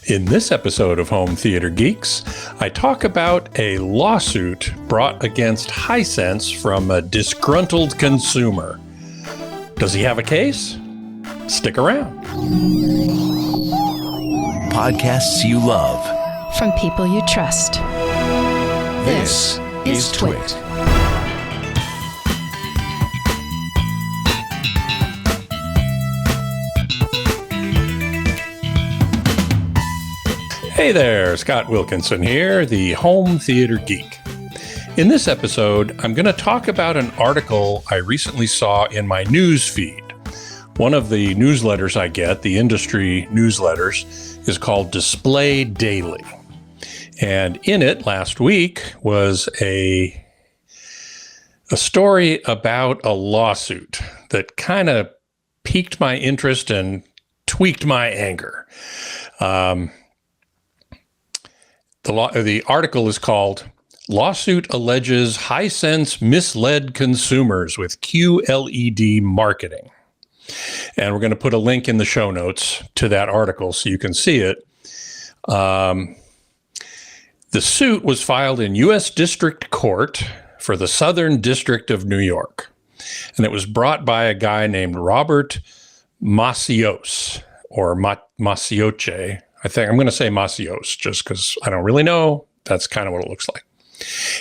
In this episode of Home Theater Geeks, I talk about a lawsuit brought against Hisense from a disgruntled consumer. Does he have a case? Stick around. Podcasts you love. From people you trust. This is TWiT. Hey there, Scott Wilkinson here, the Home Theater Geek. In this episode, I'm going to talk about an article I recently saw in my news feed. One of the newsletters I get, the industry newsletters, is called Display Daily. And in it last week was a story about a lawsuit that kind of piqued my interest and tweaked my anger. The article is called Lawsuit Alleges Hisense Misled Consumers with QLED Marketing. And we're going to put a link in the show notes to that article so you can see it. The suit was filed in U.S. District Court for the Southern District of New York. And it was brought by a guy named Robert Macios, or Macioce. I think I'm going to say Macios just because I don't really know. That's kind of what it looks like.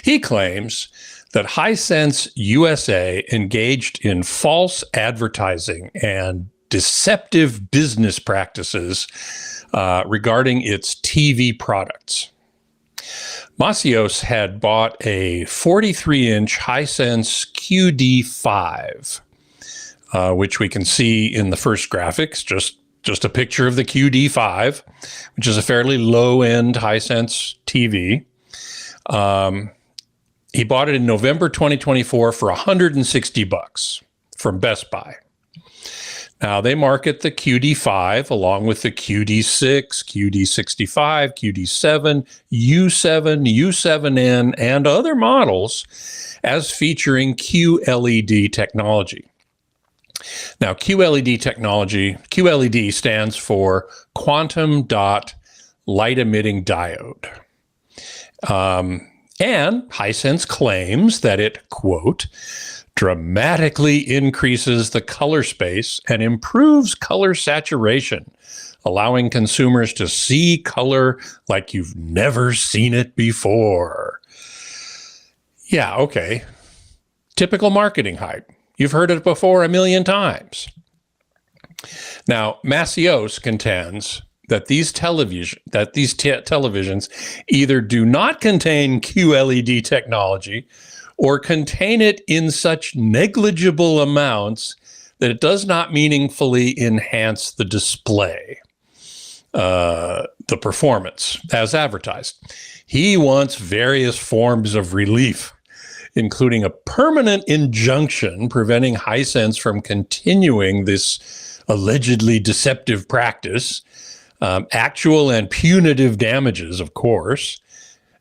He claims that Hisense USA engaged in false advertising and deceptive business practices regarding its TV products. Macios had bought a 43-inch Hisense QD5, which we can see in the first graphics, just a picture of the QD5, which is a fairly low-end Hisense TV. He bought it in November 2024 for $160 from Best Buy. Now, they market the QD5 along with the QD6, QD65, QD7, U7, U7N, and other models as featuring QLED technology. Now, QLED technology, QLED stands for quantum dot light emitting diode. And Hisense claims that it, quote, dramatically increases the color space and improves color saturation, allowing consumers to see color like you've never seen it before. Yeah, okay. Typical marketing hype. You've heard it before a million times. Now, Macios contends that these televisions either do not contain QLED technology or contain it in such negligible amounts that it does not meaningfully enhance the display, the performance as advertised. He wants various forms of relief, including a permanent injunction preventing Hisense from continuing this allegedly deceptive practice, actual and punitive damages, of course,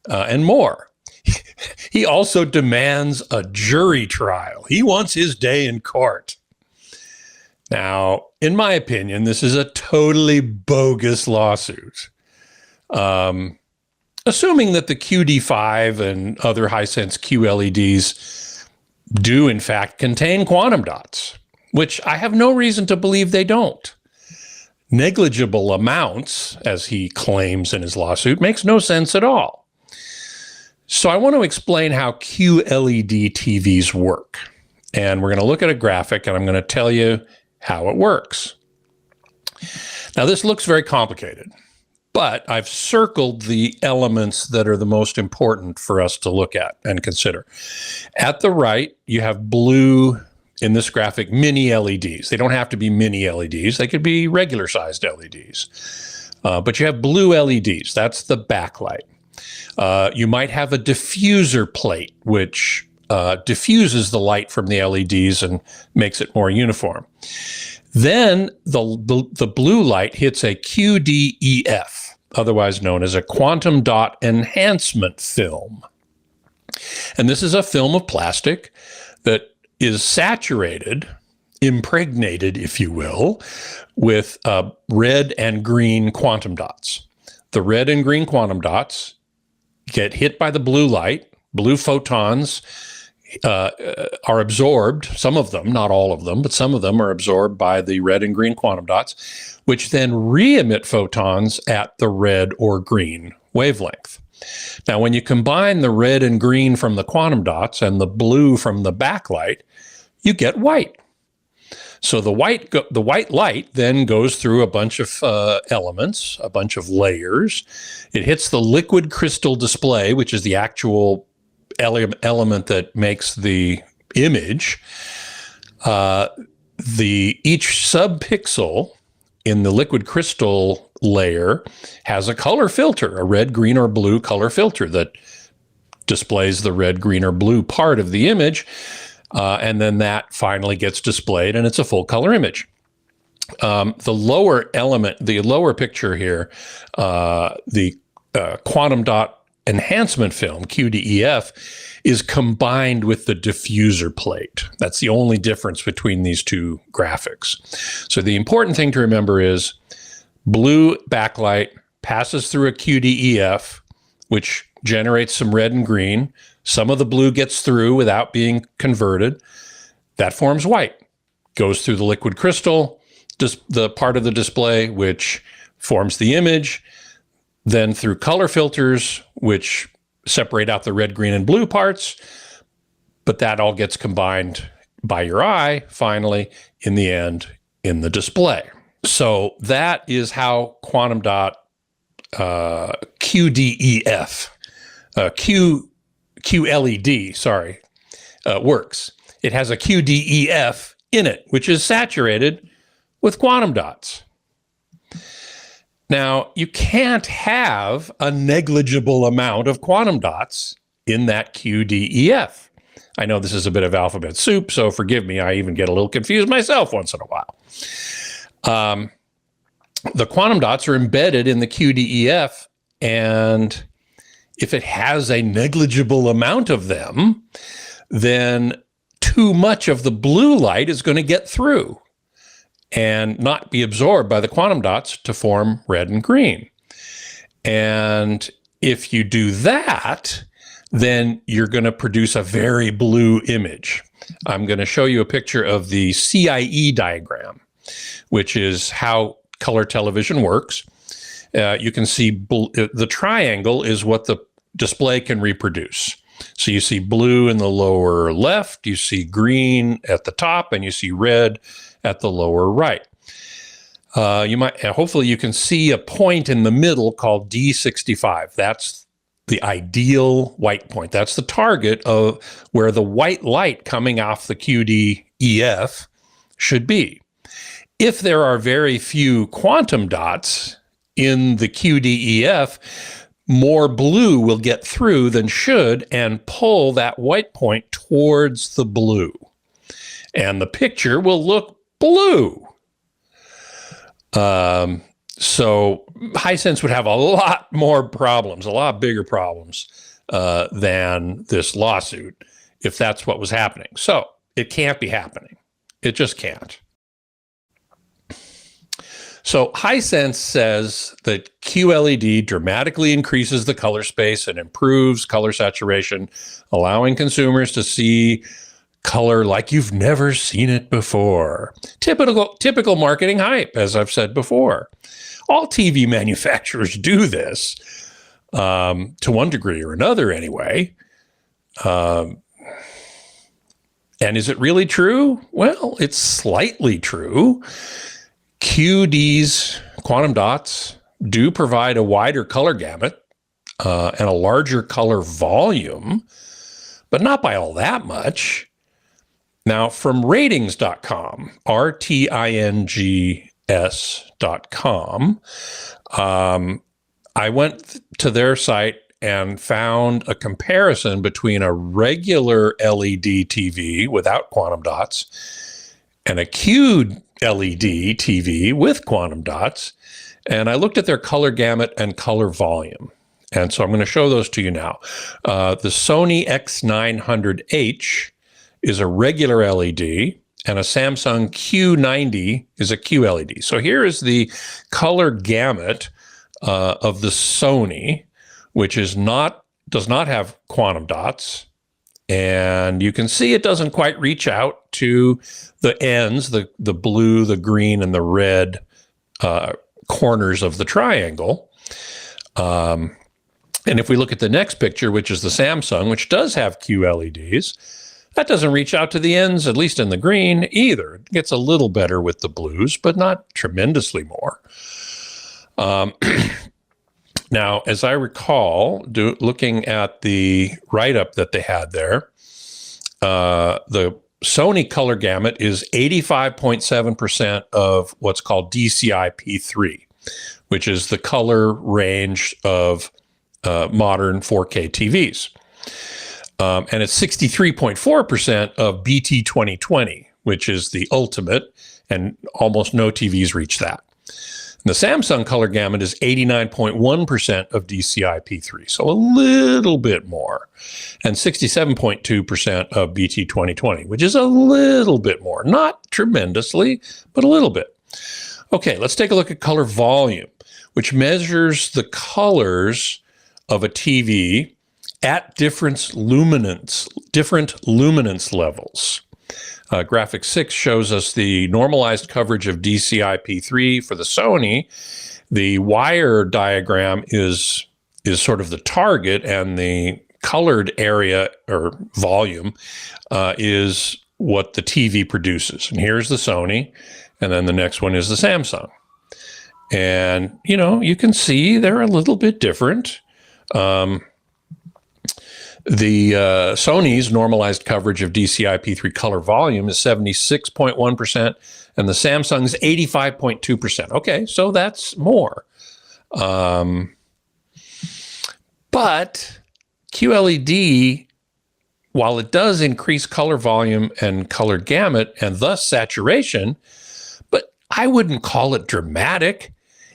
and more. He also demands a jury trial. He wants his day in court. Now, in my opinion, this is a totally bogus lawsuit. Assuming that the QD5 and other Hisense QLEDs do, in fact, contain quantum dots, which I have no reason to believe they don't. Negligible amounts, as he claims in his lawsuit, makes no sense at all. So I want to explain how QLED TVs work. And we're going to look at a graphic, and I'm going to tell you how it works. Now, this looks very complicated, but I've circled the elements that are the most important for us to look at and consider. At the right, you have blue, in this graphic, mini LEDs. They don't have to be mini LEDs. They could be regular sized LEDs. But you have blue LEDs. That's the backlight. You might have a diffuser plate, which diffuses the light from the LEDs and makes it more uniform. Then the blue light hits a QDEF, otherwise known as a quantum dot enhancement film. And this is a film of plastic that is saturated, impregnated, if you will, with red and green quantum dots. the red and green quantum dots get hit by the blue light. Blue photons are absorbed, some of them, not all of them, but some of them are absorbed by the red and green quantum dots, which then re-emit photons at the red or green wavelength. Now, when you combine the red and green from the quantum dots and the blue from the backlight, you get white. So the white light then goes through a bunch of elements, a bunch of layers. It hits the liquid crystal display, which is the actual element that makes the image. Each subpixel in the liquid crystal layer has a color filter, a red, green, or blue color filter that displays the red, green, or blue part of the image. And then that finally gets displayed, and it's a full color image. The lower picture here, the quantum dot enhancement film, QDEF, is combined with the diffuser plate. That's the only difference between these two graphics. So the important thing to remember is blue backlight passes through a QDEF, which generates some red and green. Some of the blue gets through without being converted. That forms white. Goes through the liquid crystal, the part of the display which forms the image, then through color filters, which separate out the red, green, and blue parts. But that all gets combined by your eye, finally, in the end, in the display. So that is how quantum dot QDEF, QLED, works. It has a QDEF in it, which is saturated with quantum dots. Now, you can't have a negligible amount of quantum dots in that QDEF. I know this is a bit of alphabet soup, so forgive me. I even get a little confused myself once in a while. The quantum dots are embedded in the QDEF, and if it has a negligible amount of them, then too much of the blue light is going to get through and not be absorbed by the quantum dots to form red and green. And if you do that, then you're going to produce a very blue image. I'm going to show you a picture of the CIE diagram, which is how color television works. You can see the triangle is what the display can reproduce. So you see blue in the lower left, you see green at the top, and you see red at the lower right. Hopefully you can see a point in the middle called D65. That's the ideal white point. That's the target of where the white light coming off the QDEF should be. If there are very few quantum dots in the QDEF, more blue will get through than should and pull that white point towards the blue. And the picture will look blue. So Hisense would have a lot more problems, a lot bigger problems than this lawsuit if that's what was happening. So it can't be happening. It just can't. So Hisense says that QLED dramatically increases the color space and improves color saturation, allowing consumers to see color like you've never seen it before. Typical marketing hype, as I've said before. All TV manufacturers do this, to one degree or another anyway. And is it really true? Well, it's slightly true. QD's quantum dots do provide a wider color gamut and a larger color volume, but not by all that much. Now, from ratings.com, RTINGS.com, I went to their site and found a comparison between a regular LED TV without quantum dots and a QLED TV with quantum dots. And I looked at their color gamut and color volume. And so I'm going to show those to you now. The Sony X900H is a regular LED, and a Samsung Q90 is a QLED. So here is the color gamut of the Sony, which does not have quantum dots. And you can see it doesn't quite reach out to the ends, the blue, the green, and the red corners of the triangle. And if we look at the next picture, which is the Samsung, which does have QLEDs, that doesn't reach out to the ends, at least in the green, either. It gets a little better with the blues, but not tremendously more. Now, as I recall, looking at the write-up that they had there, the Sony color gamut is 85.7% of what's called DCI-P3, which is the color range of modern 4K TVs. And it's 63.4% of BT 2020, which is the ultimate, and almost no TVs reach that. The Samsung color gamut is 89.1% of DCI-P3, so a little bit more, and 67.2% of BT 2020, which is a little bit more. Not tremendously, but a little bit. Okay, let's take a look at color volume, which measures the colors of a TV at different luminance levels. Graphic 6 shows us the normalized coverage of DCI-P3 for the Sony. The wire diagram is sort of the target, and the colored area or volume is what the TV produces. And here's the Sony, and then the next one is the Samsung. And, you can see they're a little bit different. The Sony's normalized coverage of DCI-P3 color volume is 76.1%, and the Samsung's 85.2%. Okay, so that's more. But QLED, while it does increase color volume and color gamut and thus saturation, but I wouldn't call it dramatic,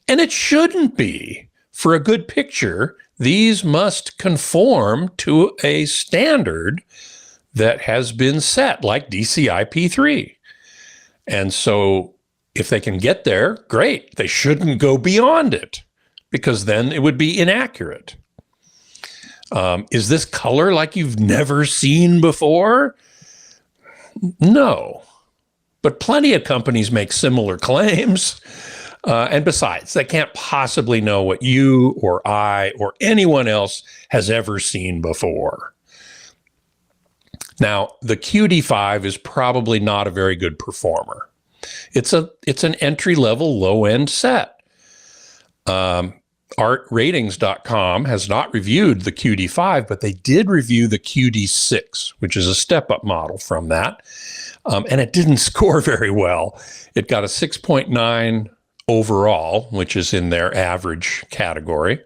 and it shouldn't be. For a good picture, these must conform to a standard that has been set, like DCI-P3. And so if they can get there, great. They shouldn't go beyond it, because then it would be inaccurate. Is this color like you've never seen before? No. But plenty of companies make similar claims. And besides, they can't possibly know what you or I or anyone else has ever seen before. Now, the QD5 is probably not a very good performer. It's an entry-level, low-end set. ArtRatings.com has not reviewed the QD5, but they did review the QD6, which is a step-up model from that. And it didn't score very well. It got a 6.9 overall, which is in their average category,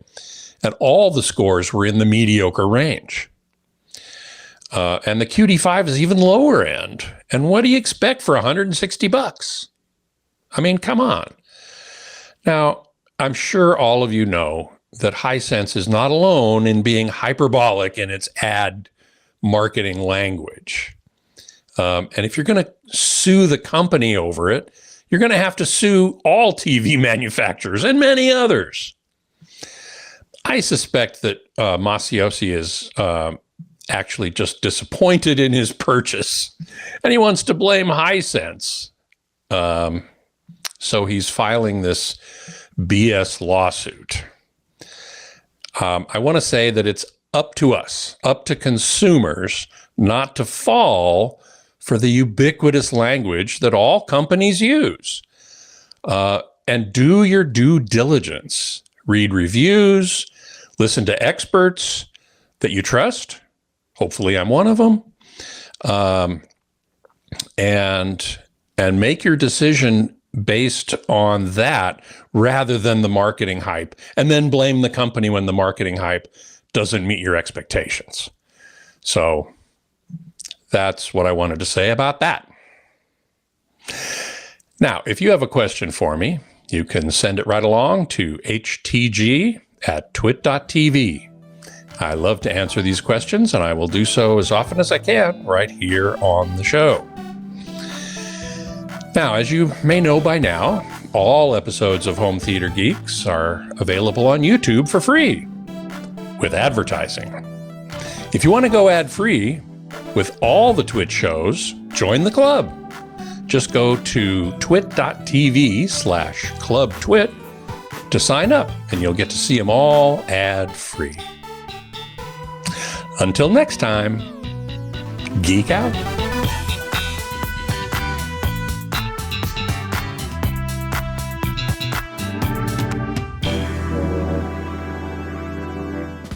and all the scores were in the mediocre range. And the QD5 is even lower end. And what do you expect for $160? I mean, come on. Now, I'm sure all of you know that Hisense is not alone in being hyperbolic in its ad marketing language. And if you're going to sue the company over it, you're going to have to sue all TV manufacturers and many others. I suspect that Masiosi is actually just disappointed in his purchase, and he wants to blame Hisense. So he's filing this BS lawsuit. I want to say that it's up to us, up to consumers, not to fall for the ubiquitous language that all companies use. And do your due diligence. Read reviews, listen to experts that you trust. Hopefully I'm one of them. And make your decision based on that rather than the marketing hype, and then blame the company when the marketing hype doesn't meet your expectations. So that's what I wanted to say about that. Now, if you have a question for me, you can send it right along to htg@twit.tv. I love to answer these questions, and I will do so as often as I can right here on the show. Now, as you may know by now, all episodes of Home Theater Geeks are available on YouTube for free with advertising. If you want to go ad-free with all the TWiT shows, join the club. Just go to twit.tv/clubtwit to sign up, and you'll get to see them all ad-free. Until next time, geek out.